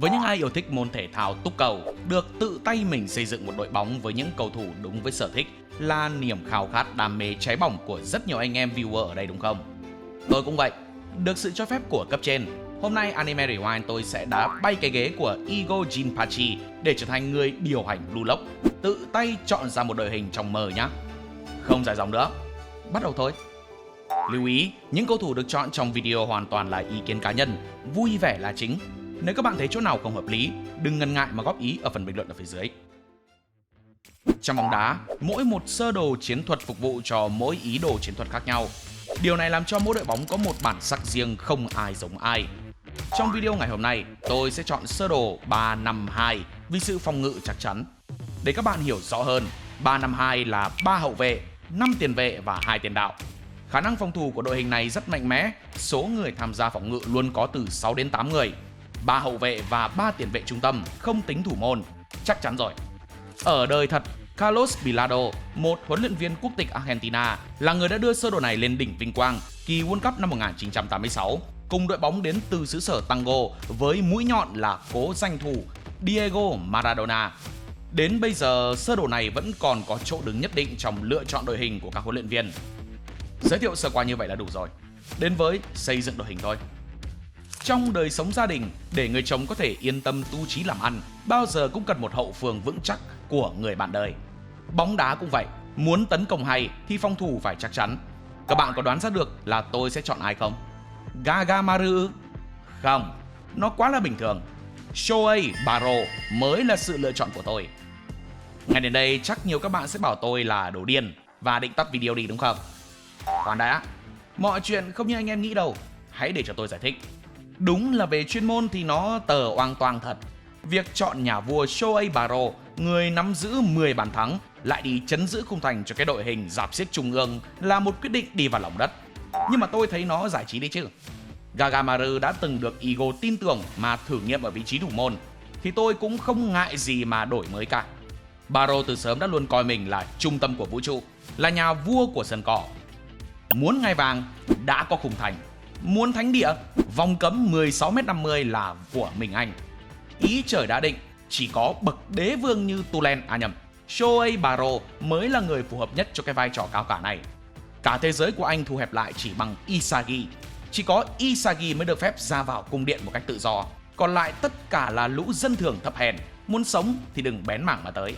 Với những ai yêu thích môn thể thao túc cầu, được tự tay mình xây dựng một đội bóng với những cầu thủ đúng với sở thích là niềm khao khát đam mê cháy bỏng của rất nhiều anh em viewer ở đây đúng không? Tôi cũng vậy. Được sự cho phép của cấp trên, hôm nay Anime Rewind tôi sẽ đá bay cái ghế của Igo Jinpachi để trở thành người điều hành Blue Lock, tự tay chọn ra một đội hình trong mơ nhé. Không dài dòng nữa, bắt đầu thôi. Lưu ý, những cầu thủ được chọn trong video hoàn toàn là ý kiến cá nhân, vui vẻ là chính. Nếu các bạn thấy chỗ nào không hợp lý, đừng ngần ngại mà góp ý ở phần bình luận ở phía dưới. Trong bóng đá, mỗi một sơ đồ chiến thuật phục vụ cho mỗi ý đồ chiến thuật khác nhau. Điều này làm cho mỗi đội bóng có một bản sắc riêng không ai giống ai. Trong video ngày hôm nay, tôi sẽ chọn sơ đồ 3-5-2 vì sự phòng ngự chắc chắn. Để các bạn hiểu rõ hơn, 3-5-2 là 3 hậu vệ, 5 tiền vệ và 2 tiền đạo. Khả năng phòng thủ của đội hình này rất mạnh mẽ, số người tham gia phòng ngự luôn có từ 6 đến 8 người. 3 hậu vệ và 3 tiền vệ trung tâm, không tính thủ môn. Chắc chắn rồi. Ở đời thật, Carlos Bilardo, một huấn luyện viên quốc tịch Argentina, là người đã đưa sơ đồ này lên đỉnh vinh quang kỳ World Cup năm 1986, cùng đội bóng đến từ xứ sở tango với mũi nhọn là cố danh thủ Diego Maradona. Đến bây giờ, sơ đồ này vẫn còn có chỗ đứng nhất định trong lựa chọn đội hình của các huấn luyện viên. Giới thiệu sơ qua như vậy là đủ rồi. Đến với xây dựng đội hình thôi. Trong đời sống gia đình, để người chồng có thể yên tâm tu chí làm ăn, bao giờ cũng cần một hậu phương vững chắc của người bạn đời. Bóng đá cũng vậy, muốn tấn công hay thì phòng thủ phải chắc chắn. Các bạn có đoán ra được là tôi sẽ chọn ai không? Gagamaru? Không, nó quá là bình thường. Shohei Baro mới là sự lựa chọn của tôi. Ngay đến đây chắc nhiều các bạn sẽ bảo tôi là đồ điên và định tắt video đi đúng không? Khoan đã, mọi chuyện không như anh em nghĩ đâu. Hãy để cho tôi giải thích. Đúng là về chuyên môn thì nó tờ oang toang thật. Việc chọn nhà vua Shohei Baro, người nắm giữ 10 bàn thắng, lại đi trấn giữ khung thành cho cái đội hình rạp xiếc trung ương là một quyết định đi vào lòng đất. Nhưng mà tôi thấy nó giải trí đi chứ. Gagamaru đã từng được Igo tin tưởng mà thử nghiệm ở vị trí thủ môn, thì tôi cũng không ngại gì mà đổi mới cả. Baro từ sớm đã luôn coi mình là trung tâm của vũ trụ, là nhà vua của sân cỏ. Muốn ngai vàng đã có khung thành, muốn thánh địa, vòng cấm 16m50 là của mình anh. Ý trời đã định, chỉ có bậc đế vương như Shohei Baro mới là người phù hợp nhất cho cái vai trò cao cả này. Cả thế giới của anh thu hẹp lại chỉ bằng Isagi. Chỉ có Isagi mới được phép ra vào cung điện một cách tự do. Còn lại tất cả là lũ dân thường thấp hèn, muốn sống thì đừng bén mảng mà tới.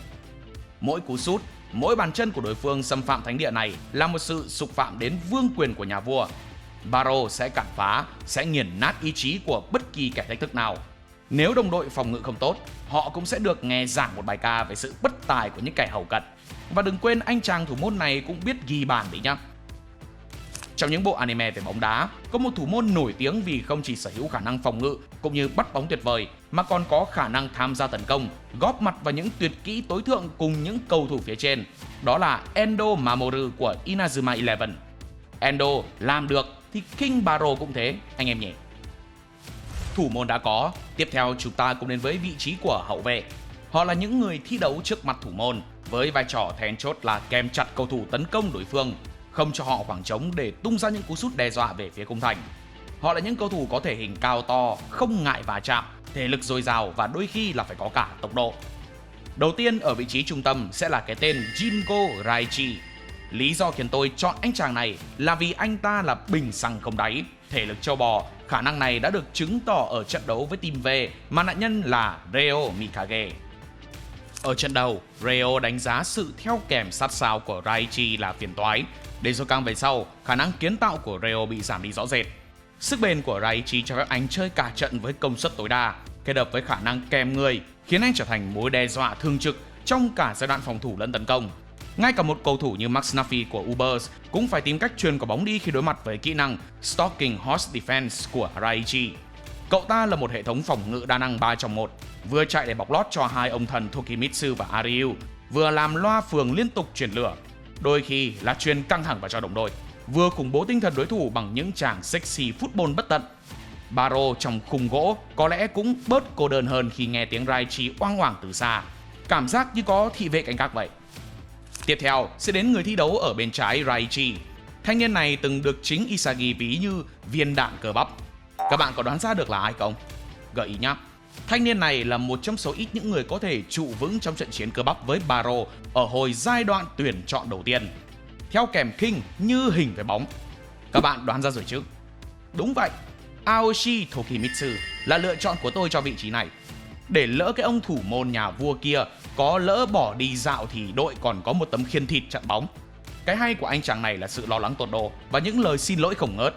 Mỗi cú sút, mỗi bàn chân của đối phương xâm phạm thánh địa này là một sự xúc phạm đến vương quyền của nhà vua. Baro sẽ cản phá, sẽ nghiền nát ý chí của bất kỳ kẻ thách thức nào. Nếu đồng đội phòng ngự không tốt, họ cũng sẽ được nghe giảng một bài ca về sự bất tài của những kẻ hầu cận. Và đừng quên anh chàng thủ môn này cũng biết ghi bàn đấy nhá. Trong những bộ anime về bóng đá, có một thủ môn nổi tiếng vì không chỉ sở hữu khả năng phòng ngự cũng như bắt bóng tuyệt vời, mà còn có khả năng tham gia tấn công, góp mặt vào những tuyệt kỹ tối thượng cùng những cầu thủ phía trên. Đó là Endo Mamoru của Inazuma Eleven. Endo làm được thì King Baro cũng thế, anh em nhỉ. Thủ môn đã có, tiếp theo chúng ta cùng đến với vị trí của hậu vệ. Họ là những người thi đấu trước mặt thủ môn, với vai trò then chốt là kèm chặt cầu thủ tấn công đối phương, không cho họ khoảng trống để tung ra những cú sút đe dọa về phía khung thành. Họ là những cầu thủ có thể hình cao to, không ngại va chạm, thể lực dồi dào và đôi khi là phải có cả tốc độ. Đầu tiên ở vị trí trung tâm sẽ là cái tên Jingo Raichi. Lý do khiến tôi chọn anh chàng này là vì anh ta là bình xăng không đáy, thể lực trâu bò. Khả năng này đã được chứng tỏ ở trận đấu với team V mà nạn nhân là Reo Mikage. Ở trận đầu, Reo đánh giá sự theo kèm sát sao của Raichi là phiền toái. Để rồi càng về sau, khả năng kiến tạo của Reo bị giảm đi rõ rệt. Sức bền của Raichi cho phép anh chơi cả trận với công suất tối đa, kết hợp với khả năng kèm người, khiến anh trở thành mối đe dọa thường trực trong cả giai đoạn phòng thủ lẫn tấn công. Ngay cả một cầu thủ như Max Nafi của Ubers cũng phải tìm cách chuyền quả bóng đi khi đối mặt với kỹ năng Stalking Horse Defense của Raichi. Cậu ta là một hệ thống phòng ngự đa năng 3 trong 1, vừa chạy để bọc lót cho hai ông thần Tokimitsu và Ariu, vừa làm loa phường liên tục truyền lửa, đôi khi là truyền căng thẳng vào cho đồng đội, vừa khủng bố tinh thần đối thủ bằng những tràng sexy football bất tận. Baro trong khung gỗ có lẽ cũng bớt cô đơn hơn khi nghe tiếng Raichi oang oảng từ xa, cảm giác như có thị vệ canh gác vậy. Tiếp theo sẽ đến người thi đấu ở bên trái Raichi. Thanh niên này từng được chính Isagi ví như viên đạn cơ bắp. Các bạn có đoán ra được là ai không? Gợi ý nhá. Thanh niên này là một trong số ít những người có thể trụ vững trong trận chiến cơ bắp với Baro ở hồi giai đoạn tuyển chọn đầu tiên. Theo kèm King như hình với bóng. Các bạn đoán ra rồi chứ? Đúng vậy, Aoshi Tokimitsu là lựa chọn của tôi cho vị trí này. Để lỡ cái ông thủ môn nhà vua kia có lỡ bỏ đi dạo thì đội còn có một tấm khiên thịt chặn bóng. Cái hay của anh chàng này là sự lo lắng tột độ và những lời xin lỗi không ngớt.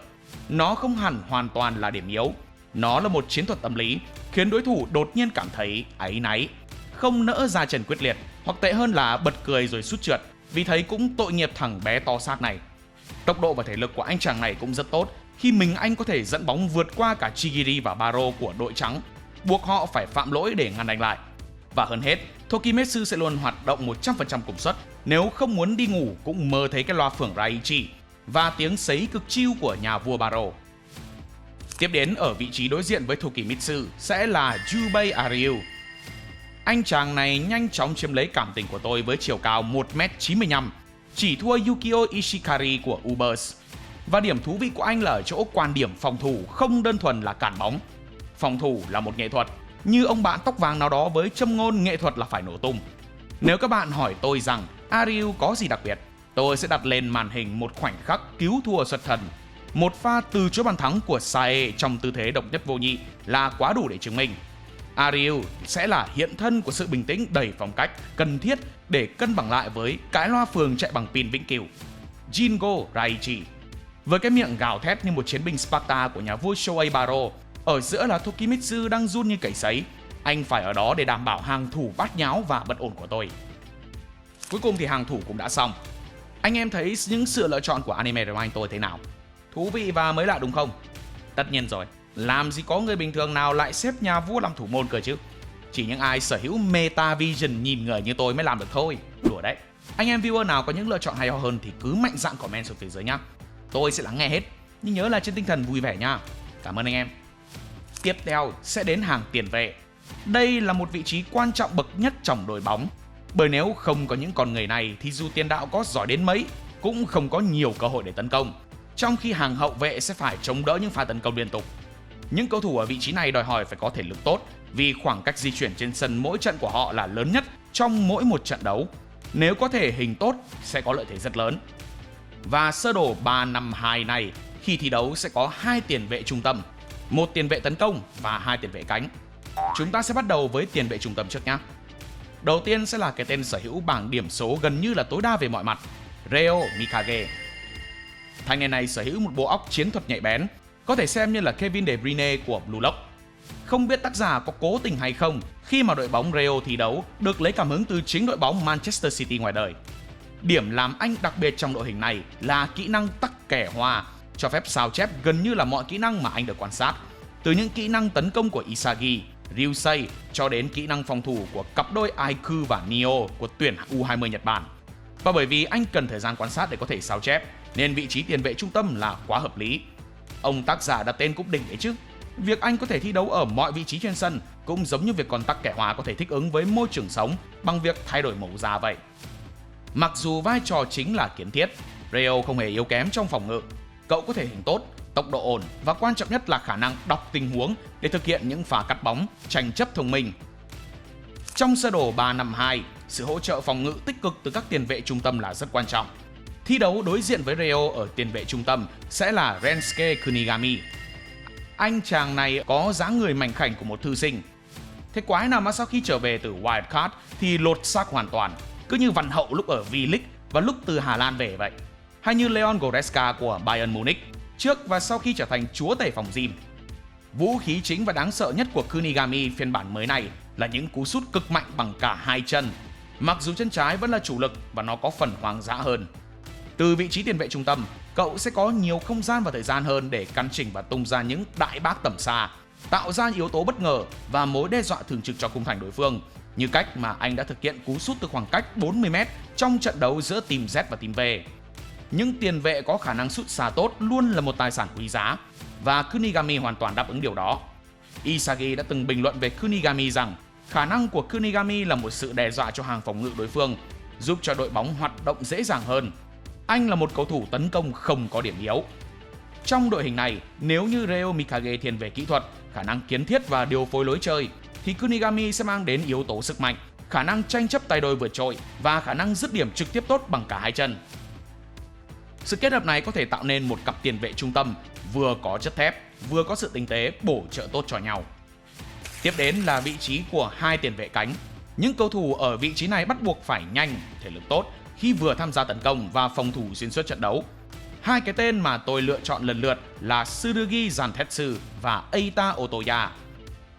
Nó không hẳn hoàn toàn là điểm yếu. Nó là một chiến thuật tâm lý khiến đối thủ đột nhiên cảm thấy áy náy, không nỡ ra chân quyết liệt, hoặc tệ hơn là bật cười rồi sút trượt vì thấy cũng tội nghiệp thằng bé to xác này. Tốc độ và thể lực của anh chàng này cũng rất tốt khi mình anh có thể dẫn bóng vượt qua cả Chigiri và Baro của đội trắng, buộc họ phải phạm lỗi để ngăn đánh lại. Và hơn hết, Tokimitsu sẽ luôn hoạt động 100% công suất, nếu không muốn đi ngủ cũng mơ thấy cái loa phưởng Raichi và tiếng sấy cực chill của nhà vua Baro. Tiếp đến ở vị trí đối diện với Tokimitsu sẽ là Jubei Ariu. Anh chàng này nhanh chóng chiếm lấy cảm tình của tôi với chiều cao 1m95, chỉ thua Yukio Ishikari của Ubers. Và điểm thú vị của anh là ở chỗ quan điểm phòng thủ không đơn thuần là cản bóng. Phòng thủ là một nghệ thuật, như ông bạn tóc vàng nào đó với châm ngôn nghệ thuật là phải nổ tung. Nếu các bạn hỏi tôi rằng Ariu có gì đặc biệt, tôi sẽ đặt lên màn hình một khoảnh khắc cứu thua xuất thần. Một pha từ chối bàn thắng của Sae trong tư thế độc nhất vô nhị là quá đủ để chứng minh. Ariu sẽ là hiện thân của sự bình tĩnh đầy phong cách cần thiết để cân bằng lại với cái loa phường chạy bằng pin vĩnh cửu Jingo Raichi. Với cái miệng gào thét như một chiến binh Sparta của nhà vua Shoei Baro, ở giữa là Tokimitsu đang run như cầy sấy. Anh phải ở đó để đảm bảo hàng thủ bát nháo và bất ổn của tôi. Cuối cùng thì hàng thủ cũng đã xong. Anh em thấy những sự lựa chọn của anime của anh tôi thế nào? Thú vị và mới lạ đúng không? Tất nhiên rồi, làm gì có người bình thường nào lại xếp nhà vua làm thủ môn cơ chứ? Chỉ những ai sở hữu meta vision nhìn người như tôi mới làm được thôi. Đùa đấy. Anh em viewer nào có những lựa chọn hay ho hơn thì cứ mạnh dạn comment xuống phía dưới nhá. Tôi sẽ lắng nghe hết, nhưng nhớ là trên tinh thần vui vẻ nha. Cảm ơn anh em. Tiếp theo sẽ đến hàng tiền vệ. Đây là một vị trí quan trọng bậc nhất trong đội bóng. Bởi nếu không có những con người này thì dù tiền đạo có giỏi đến mấy cũng không có nhiều cơ hội để tấn công. Trong khi hàng hậu vệ sẽ phải chống đỡ những pha tấn công liên tục. Những cầu thủ ở vị trí này đòi hỏi phải có thể lực tốt vì khoảng cách di chuyển trên sân mỗi trận của họ là lớn nhất trong mỗi một trận đấu. Nếu có thể hình tốt sẽ có lợi thế rất lớn. Và sơ đồ 3-5-2 này khi thi đấu sẽ có 2 tiền vệ trung tâm, 1 tiền vệ tấn công và 2 tiền vệ cánh. Chúng ta sẽ bắt đầu với tiền vệ trung tâm trước nhé. Đầu tiên sẽ là cái tên sở hữu bảng điểm số gần như là tối đa về mọi mặt, Reo Mikage. Thanh niên này sở hữu một bộ óc chiến thuật nhạy bén, có thể xem như là Kevin De Bruyne của Blue Lock. Không biết tác giả có cố tình hay không khi mà đội bóng Reo thi đấu được lấy cảm hứng từ chính đội bóng Manchester City ngoài đời. Điểm làm anh đặc biệt trong đội hình này là kỹ năng tắc kẻ hòa, cho phép sao chép gần như là mọi kỹ năng mà anh được quan sát, từ những kỹ năng tấn công của Isagi, Ryusei cho đến kỹ năng phòng thủ của cặp đôi Aiku và Neo của tuyển U20 Nhật Bản. Và bởi vì anh cần thời gian quan sát để có thể sao chép, nên vị trí tiền vệ trung tâm là quá hợp lý. Ông tác giả đặt tên cũng đỉnh đấy chứ. Việc anh có thể thi đấu ở mọi vị trí trên sân cũng giống như việc con tắc kẻ hòa có thể thích ứng với môi trường sống bằng việc thay đổi màu da vậy. Mặc dù vai trò chính là kiến thiết, Reo không hề yếu kém trong phòng ngự. Cậu có thể hình tốt, tốc độ ổn và quan trọng nhất là khả năng đọc tình huống để thực hiện những pha cắt bóng, tranh chấp thông minh. Trong sơ đồ 3-5-2, sự hỗ trợ phòng ngự tích cực từ các tiền vệ trung tâm là rất quan trọng. Thi đấu đối diện với Reo ở tiền vệ trung tâm sẽ là Rensuke Kunigami. Anh chàng này có dáng người mảnh khảnh của một thư sinh. Thế quái nào mà sau khi trở về từ Wildcard thì lột xác hoàn toàn, cứ như Văn Hậu lúc ở V-League và lúc từ Hà Lan về vậy. Hay như Leon Goretzka của Bayern Munich, trước và sau khi trở thành chúa tể phòng gym. Vũ khí chính và đáng sợ nhất của Kunigami phiên bản mới này là những cú sút cực mạnh bằng cả hai chân. Mặc dù chân trái vẫn là chủ lực và nó có phần hoang dã hơn. Từ vị trí tiền vệ trung tâm, cậu sẽ có nhiều không gian và thời gian hơn để căn chỉnh và tung ra những đại bác tầm xa, tạo ra yếu tố bất ngờ và mối đe dọa thường trực cho khung thành đối phương, như cách mà anh đã thực hiện cú sút từ khoảng cách 40m trong trận đấu giữa team Z và team V. Những tiền vệ có khả năng sút xa tốt luôn là một tài sản quý giá, và Kunigami hoàn toàn đáp ứng điều đó. Isagi đã từng bình luận về Kunigami rằng khả năng của Kunigami là một sự đe dọa cho hàng phòng ngự đối phương, giúp cho đội bóng hoạt động dễ dàng hơn. Anh là một cầu thủ tấn công không có điểm yếu. Trong đội hình này, nếu như Reo Mikage thiên về kỹ thuật khả năng kiến thiết và điều phối lối chơi, thì Kunigami sẽ mang đến yếu tố sức mạnh, khả năng tranh chấp tay đôi vượt trội và khả năng dứt điểm trực tiếp tốt bằng cả hai chân. Sự kết hợp này có thể tạo nên một cặp tiền vệ trung tâm vừa có chất thép, vừa có sự tinh tế, bổ trợ tốt cho nhau. Tiếp đến là vị trí của hai tiền vệ cánh. Những cầu thủ ở vị trí này bắt buộc phải nhanh, thể lực tốt khi vừa tham gia tấn công và phòng thủ xuyên suốt trận đấu. Hai cái tên mà tôi lựa chọn lần lượt là Tsurugi Zantetsu và Eita Otoya.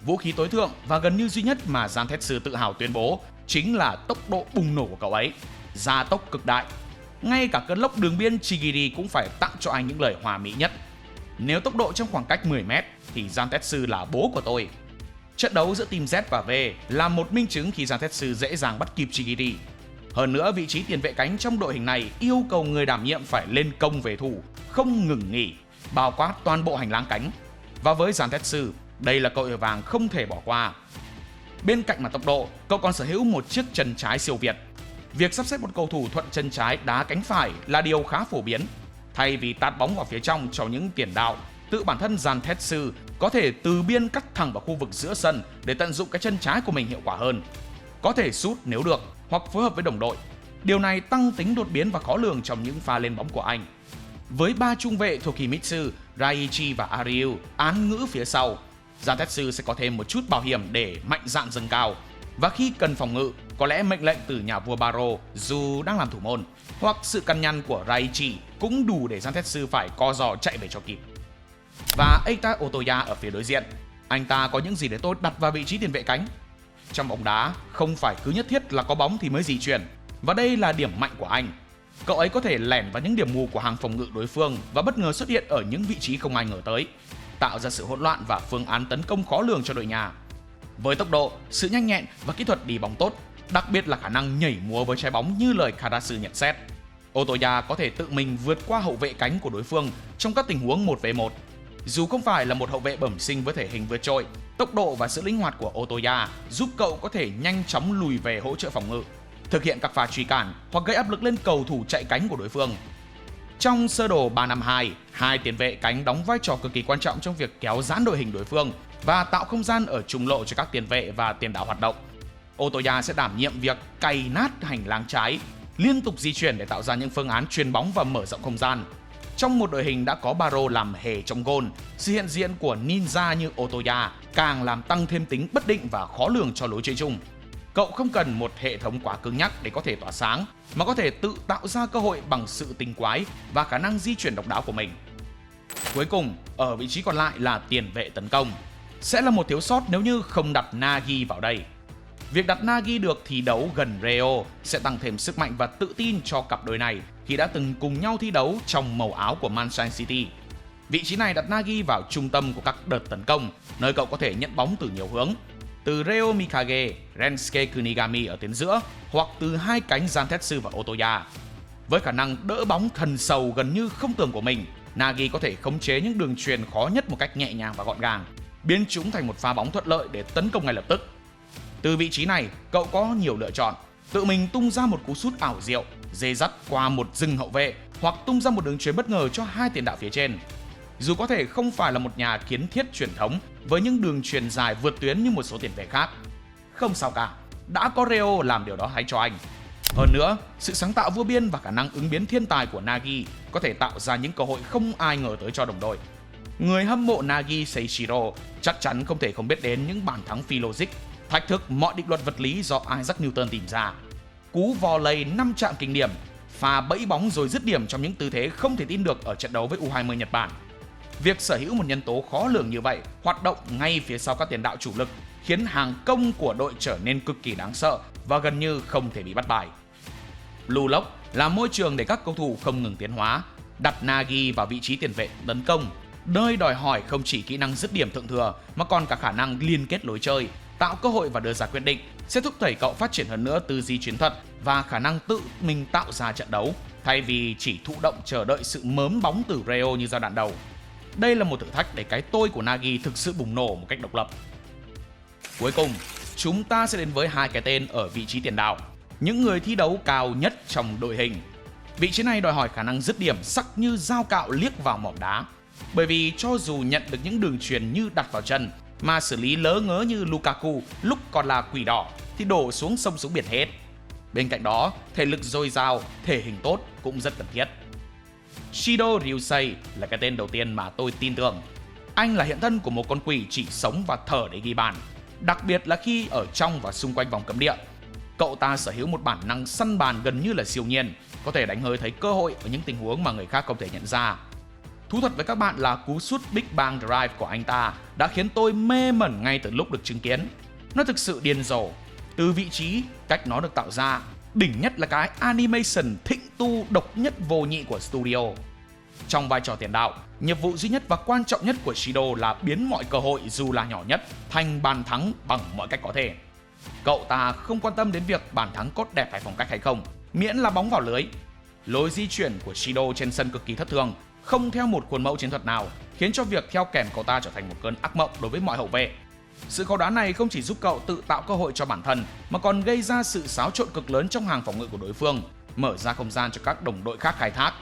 Vũ khí tối thượng và gần như duy nhất mà Zantetsu tự hào tuyên bố chính là tốc độ bùng nổ của cậu ấy, gia tốc cực đại. Ngay cả cơn lốc đường biên Chigiri cũng phải tặng cho anh những lời hòa mỹ nhất. Nếu tốc độ trong khoảng cách 10m thì Zantetsu là bố của tôi. Trận đấu giữa team Z và V là một minh chứng khi Zantetsu dễ dàng bắt kịp Chigiri. Hơn nữa, vị trí tiền vệ cánh trong đội hình này yêu cầu người đảm nhiệm phải lên công về thủ, không ngừng nghỉ, bao quát toàn bộ hành lang cánh. Và với Zantetsu, đây là cơ hội vàng không thể bỏ qua. Bên cạnh mặt tốc độ, cậu còn sở hữu một chiếc chân trái siêu việt. Việc sắp xếp một cầu thủ thuận chân trái đá cánh phải là điều khá phổ biến. Thay vì tạt bóng vào phía trong cho những tiền đạo, tự bản thân Zantetsu có thể từ biên cắt thẳng vào khu vực giữa sân để tận dụng cái chân trái của mình hiệu quả hơn. Có thể sút nếu được, hoặc phối hợp với đồng đội. Điều này tăng tính đột biến và khó lường trong những pha lên bóng của anh. Với ba trung vệ Tokimitsu, Raichi và Ariu án ngữ phía sau, Zantetsu sẽ có thêm một chút bảo hiểm để mạnh dạn dâng cao. Và khi cần phòng ngự, có lẽ mệnh lệnh từ nhà vua Baro dù đang làm thủ môn, hoặc sự căn nhăn của Raichi cũng đủ để Zantetsu phải co giò chạy về cho kịp. Và Eita Otoya ở phía đối diện, anh ta có những gì để tôi đặt vào vị trí tiền vệ cánh? Trong bóng đá, không phải cứ nhất thiết là có bóng thì mới di chuyển, và đây là điểm mạnh của anh. Cậu ấy có thể lẻn vào những điểm mù của hàng phòng ngự đối phương và bất ngờ xuất hiện ở những vị trí không ai ngờ tới, tạo ra sự hỗn loạn và phương án tấn công khó lường cho đội nhà. Với tốc độ, sự nhanh nhẹn và kỹ thuật đi bóng tốt, đặc biệt là khả năng nhảy múa với trái bóng như lời Karasu nhận xét, Otoya có thể tự mình vượt qua hậu vệ cánh của đối phương trong các tình huống 1v1. Dù không phải là một hậu vệ bẩm sinh với thể hình vượt trội, tốc độ và sự linh hoạt của Otoya giúp cậu có thể nhanh chóng lùi về hỗ trợ phòng ngự, thực hiện các pha truy cản hoặc gây áp lực lên cầu thủ chạy cánh của đối phương. Trong sơ đồ 352, hai tiền vệ cánh đóng vai trò cực kỳ quan trọng trong việc kéo giãn đội hình đối phương và tạo không gian ở trung lộ cho các tiền vệ và tiền đạo hoạt động. Otoya sẽ đảm nhiệm việc cày nát hành lang trái, liên tục di chuyển để tạo ra những phương án chuyền bóng và mở rộng không gian. Trong một đội hình đã có Baro làm hề trong gôn, sự hiện diện của ninja như Otoya càng làm tăng thêm tính bất định và khó lường cho lối chơi chung. Cậu không cần một hệ thống quá cứng nhắc để có thể tỏa sáng, mà có thể tự tạo ra cơ hội bằng sự tinh quái và khả năng di chuyển độc đáo của mình. Cuối cùng, ở vị trí còn lại là tiền vệ tấn công. Sẽ là một thiếu sót nếu như không đặt Nagi vào đây. Việc đặt Nagi được thi đấu gần Reo sẽ tăng thêm sức mạnh và tự tin cho cặp đôi này khi đã từng cùng nhau thi đấu trong màu áo của Manchester City. Vị trí này đặt Nagi vào trung tâm của các đợt tấn công, nơi cậu có thể nhận bóng từ nhiều hướng. Từ Reo Mikage, Rensuke Kunigami ở tuyến giữa, hoặc từ hai cánh Zantetsu và Otoya. Với khả năng đỡ bóng thần sầu gần như không tưởng của mình, Nagi có thể khống chế những đường chuyền khó nhất một cách nhẹ nhàng và gọn gàng, biến chúng thành một pha bóng thuận lợi để tấn công ngay lập tức. Từ vị trí này, cậu có nhiều lựa chọn: tự mình tung ra một cú sút ảo diệu, dê dắt qua một rừng hậu vệ, hoặc tung ra một đường chuyền bất ngờ cho hai tiền đạo phía trên. Dù có thể không phải là một nhà kiến thiết truyền thống với những đường chuyền dài vượt tuyến như một số tiền vệ khác, không sao cả, đã có Reo làm điều đó thay cho anh. Hơn nữa, sự sáng tạo vô biên và khả năng ứng biến thiên tài của Nagi có thể tạo ra những cơ hội không ai ngờ tới cho đồng đội. Người hâm mộ Nagi Seishiro chắc chắn không thể không biết đến những bàn thắng phi logic, thách thức mọi định luật vật lý do Isaac Newton tìm ra. Cú volley 5 chạm kinh điểm, pha bẫy bóng rồi dứt điểm trong những tư thế không thể tin được ở trận đấu với U20 Nhật Bản. Việc sở hữu một nhân tố khó lường như vậy hoạt động ngay phía sau các tiền đạo chủ lực khiến hàng công của đội trở nên cực kỳ đáng sợ và gần như không thể bị bắt bài. Blue Lock là môi trường để các cầu thủ không ngừng tiến hóa, đặt Nagi vào vị trí tiền vệ tấn công, nơi đòi hỏi không chỉ kỹ năng dứt điểm thượng thừa mà còn cả khả năng liên kết lối chơi, tạo cơ hội và đưa ra quyết định, sẽ thúc đẩy cậu phát triển hơn nữa tư duy chiến thuật và khả năng tự mình tạo ra trận đấu, thay vì chỉ thụ động chờ đợi sự mớm bóng từ Reo như giai đoạn đầu. Đây là một thử thách để cái tôi của Nagi thực sự bùng nổ một cách độc lập. Cuối cùng, chúng ta sẽ đến với hai cái tên ở vị trí tiền đạo, những người thi đấu cao nhất trong đội hình. Vị trí này đòi hỏi khả năng dứt điểm sắc như dao cạo liếc vào mỏm đá, bởi vì cho dù nhận được những đường chuyền như đặt vào chân, mà xử lý lỡ ngớ như Lukaku lúc còn là quỷ đỏ thì đổ xuống sông xuống biển hết. Bên cạnh đó, thể lực dồi dào, thể hình tốt cũng rất cần thiết. Shido Ryusei là cái tên đầu tiên mà tôi tin tưởng. Anh là hiện thân của một con quỷ chỉ sống và thở để ghi bàn, đặc biệt là khi ở trong và xung quanh vòng cấm địa. Cậu ta sở hữu một bản năng săn bàn gần như là siêu nhiên, có thể đánh hơi thấy cơ hội ở những tình huống mà người khác không thể nhận ra. Thú thật với các bạn là cú sút Big Bang Drive của anh ta đã khiến tôi mê mẩn ngay từ lúc được chứng kiến. Nó thực sự điên rồ, từ vị trí, cách nó được tạo ra, đỉnh nhất là cái animation thịnh tu độc nhất vô nhị của studio. Trong vai trò tiền đạo, nhiệm vụ duy nhất và quan trọng nhất của Shido là biến mọi cơ hội dù là nhỏ nhất thành bàn thắng bằng mọi cách có thể. Cậu ta không quan tâm đến việc bàn thắng cốt đẹp hay phong cách hay không, miễn là bóng vào lưới. Lối di chuyển của Shido trên sân cực kỳ thất thường, không theo một khuôn mẫu chiến thuật nào, khiến cho việc theo kèm cậu ta trở thành một cơn ác mộng đối với mọi hậu vệ. Sự khó đoán này không chỉ giúp cậu tự tạo cơ hội cho bản thân mà còn gây ra sự xáo trộn cực lớn trong hàng phòng ngự của đối phương, mở ra không gian cho các đồng đội khác khai thác.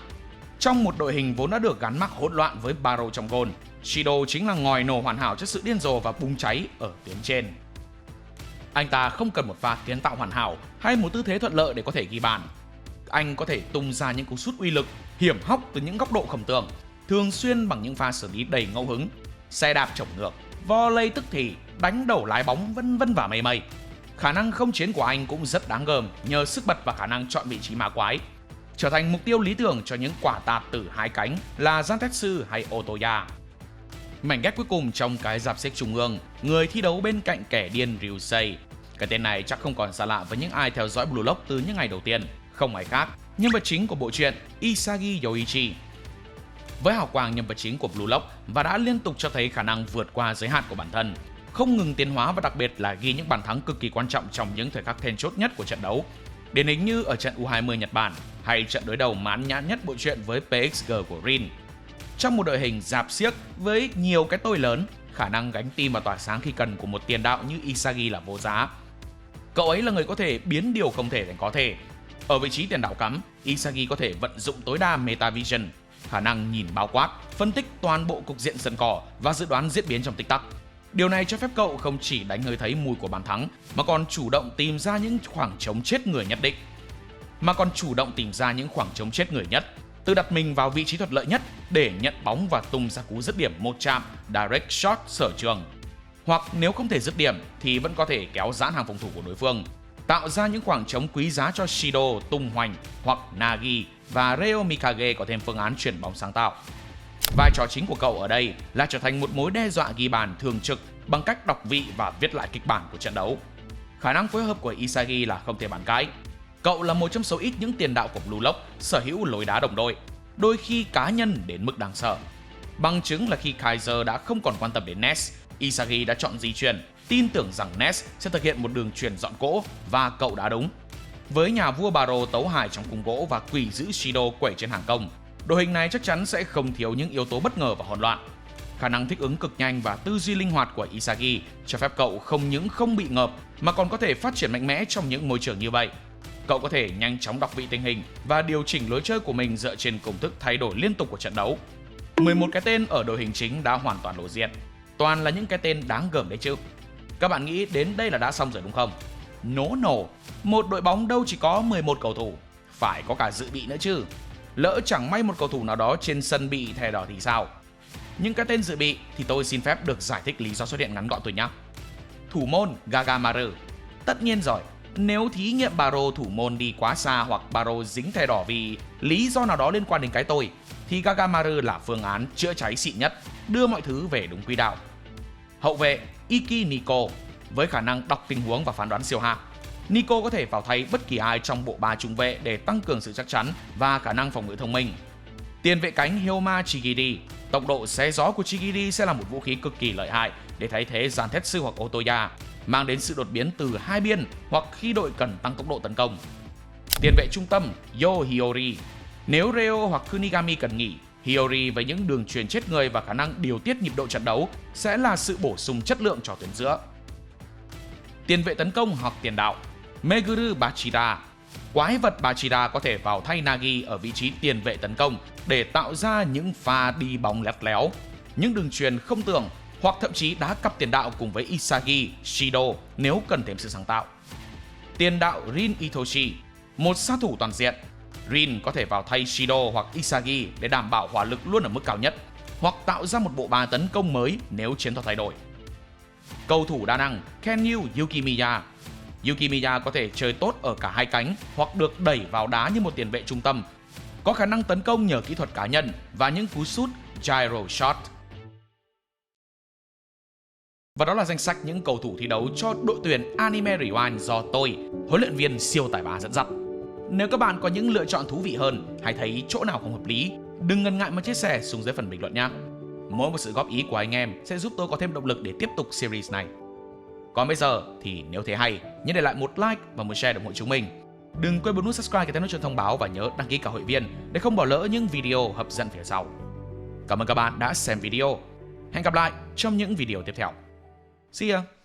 Trong một đội hình vốn đã được gắn mác hỗn loạn với Barrow trong gôn, Shido chính là ngòi nổ hoàn hảo cho sự điên rồ và bùng cháy ở tuyến trên. Anh ta không cần một pha kiến tạo hoàn hảo hay một tư thế thuận lợi để có thể ghi bàn. Anh có thể tung ra những cú sút uy lực, hiểm hóc từ những góc độ không tưởng, thường xuyên bằng những pha xử lý đầy ngẫu hứng, xe đạp chổng ngược, volley tức thì, đánh đầu lái bóng vân vân và mây mây. Khả năng không chiến của anh cũng rất đáng gờm nhờ sức bật và khả năng chọn vị trí ma quái, trở thành mục tiêu lý tưởng cho những quả tạt từ hai cánh là Zantetsu hay Otoya. Mảnh ghép cuối cùng trong cái dạp xếp trung ương, người thi đấu bên cạnh kẻ điên Ryusei. Cái tên này chắc không còn xa lạ với những ai theo dõi Blue Lock từ những ngày đầu tiên, không ai khác, nhân vật chính của bộ truyện Isagi Yoichi. Với hào quang nhân vật chính của Blue Lock và đã liên tục cho thấy khả năng vượt qua giới hạn của bản thân, không ngừng tiến hóa và đặc biệt là ghi những bàn thắng cực kỳ quan trọng trong những thời khắc then chốt nhất của trận đấu. Điển hình như ở trận U20 Nhật Bản hay trận đối đầu mãn nhãn nhất bộ truyện với PXG của Rin. Trong một đội hình dạp xiếc với nhiều cái tôi lớn, khả năng gánh tim và tỏa sáng khi cần của một tiền đạo như Isagi là vô giá. Cậu ấy là người có thể biến điều không thể thành có thể. Ở vị trí tiền đạo cắm, Isagi có thể vận dụng tối đa Metavision, khả năng nhìn bao quát, phân tích toàn bộ cục diện sân cỏ và dự đoán diễn biến trong tích tắc. Điều này cho phép cậu không chỉ đánh hơi thấy mùi của bàn thắng mà còn chủ động tìm ra những khoảng trống chết người nhất, tự đặt mình vào vị trí thuận lợi nhất để nhận bóng và tung ra cú dứt điểm một chạm direct shot sở trường. Hoặc nếu không thể dứt điểm thì vẫn có thể kéo giãn hàng phòng thủ của đối phương, tạo ra những khoảng trống quý giá cho Shido tung hoành hoặc Nagi và Reo Mikage có thêm phương án chuyển bóng sáng tạo. Vai trò chính của cậu ở đây là trở thành một mối đe dọa ghi bàn thường trực bằng cách đọc vị và viết lại kịch bản của trận đấu. Khả năng phối hợp của Isagi là không thể bàn cãi. Cậu là một trong số ít những tiền đạo của Blue Lock sở hữu lối đá đồng đội, đôi khi cá nhân đến mức đáng sợ. Bằng chứng là khi Kaiser đã không còn quan tâm đến Ness, Isagi đã chọn di chuyển, tin tưởng rằng Ness sẽ thực hiện một đường chuyền dọn cỗ và cậu đã đúng. Với nhà vua Barrow tấu hài trong cung gỗ và quỷ giữ Shido quẩy trên hàng công, đội hình này chắc chắn sẽ không thiếu những yếu tố bất ngờ và hỗn loạn. Khả năng thích ứng cực nhanh và tư duy linh hoạt của Isagi cho phép cậu không những không bị ngợp mà còn có thể phát triển mạnh mẽ trong những môi trường như vậy. Cậu có thể nhanh chóng đọc vị tình hình và điều chỉnh lối chơi của mình dựa trên công thức thay đổi liên tục của trận đấu. 11 cái tên ở đội hình chính đã hoàn toàn lộ diện. Toàn là những cái tên đáng gờm đấy chứ. Các bạn nghĩ đến đây là đã xong rồi đúng không? No, một đội bóng đâu chỉ có 11 cầu thủ, phải có cả dự bị nữa chứ. Lỡ chẳng may một cầu thủ nào đó trên sân bị thẻ đỏ thì sao? Những cái tên dự bị thì tôi xin phép được giải thích lý do xuất hiện ngắn gọn thôi nhé. Thủ môn Gagamaru. Tất nhiên rồi, nếu thí nghiệm Barrow thủ môn đi quá xa hoặc Barrow dính thẻ đỏ vì lý do nào đó liên quan đến cái tôi, thì Gagamaru là phương án chữa cháy xịn nhất, đưa mọi thứ về đúng quỹ đạo. Hậu vệ Iki Nico. Với khả năng đọc tình huống và phán đoán siêu hạng, Nico có thể vào thay bất kỳ ai trong bộ ba trung vệ để tăng cường sự chắc chắn và khả năng phòng ngự thông minh. Tiền vệ cánh Hyoma Chigiri. Tốc độ xé gió của Chigiri sẽ là một vũ khí cực kỳ lợi hại để thay thế Zantetsu hoặc Otoya, mang đến sự đột biến từ hai biên hoặc khi đội cần tăng tốc độ tấn công. Tiền vệ trung tâm Yo Hiyori. Nếu Reo hoặc Kunigami cần nghỉ, Hiyori với những đường chuyền chết người và khả năng điều tiết nhịp độ trận đấu sẽ là sự bổ sung chất lượng cho tuyến giữa. Tiền vệ tấn công hoặc tiền đạo Meguru Bachira. Quái vật Bachira có thể vào thay Nagi ở vị trí tiền vệ tấn công để tạo ra những pha đi bóng lép léo, những đường chuyền không tưởng hoặc thậm chí đá cặp tiền đạo cùng với Isagi, Shido nếu cần thêm sự sáng tạo. Tiền đạo Rin Itoshi, một sát thủ toàn diện. Rin có thể vào thay Shido hoặc Isagi để đảm bảo hỏa lực luôn ở mức cao nhất, hoặc tạo ra một bộ ba tấn công mới nếu chiến thuật thay đổi. Cầu thủ đa năng Kenyu Yukimiya. Yukimiya có thể chơi tốt ở cả hai cánh hoặc được đẩy vào đá như một tiền vệ trung tâm, có khả năng tấn công nhờ kỹ thuật cá nhân và những cú sút gyro shot. Và đó là danh sách những cầu thủ thi đấu cho đội tuyển Anime Rewind do tôi, huấn luyện viên siêu tài ba dẫn dắt. Nếu các bạn có những lựa chọn thú vị hơn hay thấy chỗ nào không hợp lý, đừng ngần ngại mà chia sẻ xuống dưới phần bình luận nhé. Mỗi một sự góp ý của anh em sẽ giúp tôi có thêm động lực để tiếp tục series này. Còn bây giờ thì nếu thấy hay, nhớ để lại một like và một share ủng hộ chúng mình. Đừng quên bấm nút subscribe kèm theo nút chuông thông báo và nhớ đăng ký cả hội viên để không bỏ lỡ những video hấp dẫn phía sau. Cảm ơn các bạn đã xem video. Hẹn gặp lại trong những video tiếp theo. See ya!